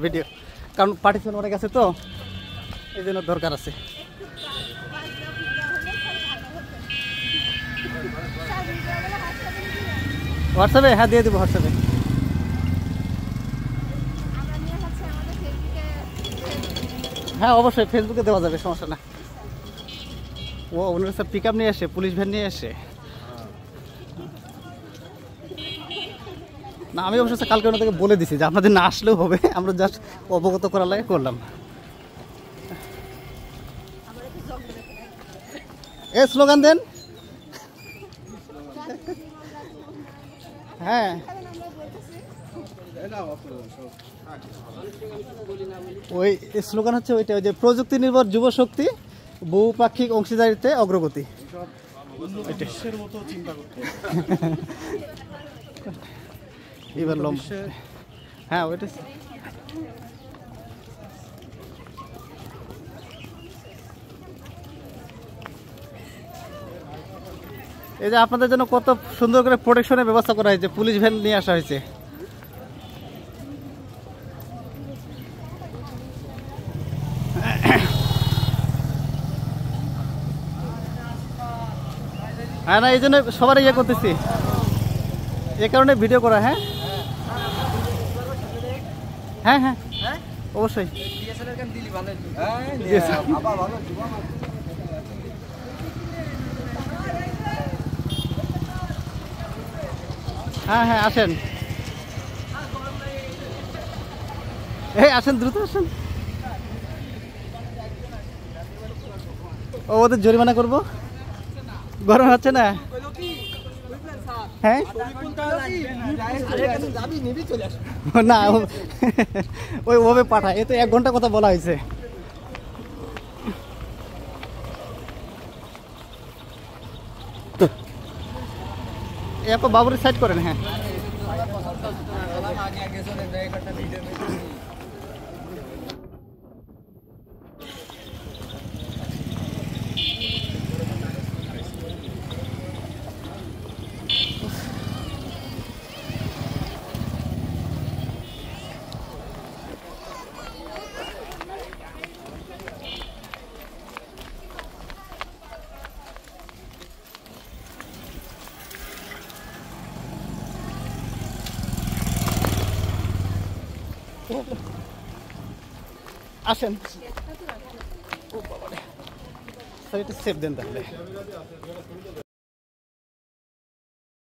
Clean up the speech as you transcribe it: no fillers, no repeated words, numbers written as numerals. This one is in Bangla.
ভিডিও কারণ পার্টিশন অনেক আছে তো এই জন্য দরকার আছে। হোয়াটসঅ্যাপে হ্যাঁ দিয়ে দেবো হোয়াটসঅ্যাপে। হ্যাঁ অবশ্যই ফেসবুকে দেওয়া যাবে সমস্যা না। ও ওনারা সব পিক আপ নিয়ে আসে পুলিশ ভ্যান নিয়ে আসে না। আমি অবশ্য কালকে ওনাদেরকে বলে দিছি যে আপনাদের না আসলেও হবে, আমরা জাস্ট অবগত করার লাগে করলাম। এ স্লোগান দেন। হ্যাঁ ওই স্লোগান হচ্ছে ওইটা, ওই যে প্রযুক্তি নির্ভর যুব শক্তি বহুপাক্ষিক অংশীদারিত্বে অগ্রগতি। এবার হ্যাঁ ওইটা এই যে আপনাদের জন্য কত সুন্দর করে প্রোটেকশনের ব্যবস্থা করা হয়েছে, পুলিশ ভ্যান নিয়ে আসা হয়েছে। হ্যাঁ না এই জন্য সবার ইয়ে করতেছি, এ কারণে ভিডিও করা। হ্যাঁ হ্যাঁ হ্যাঁ অবশ্যই। হ্যাঁ হ্যাঁ আসেন, এই আসেন দ্রুত আসেন। ও ওদের জরিমানা করবো, গরম হচ্ছে না। হ্যাঁ না ওই ওভাবে পাঠায়, এ তো 1 ঘন্টা কথা বলা হয়েছে। এরপর বাবুরের সাইড করেন। হ্যাঁ আসেন। ও বাবা রে, স্যার এটা সেফ দেন তাহলে।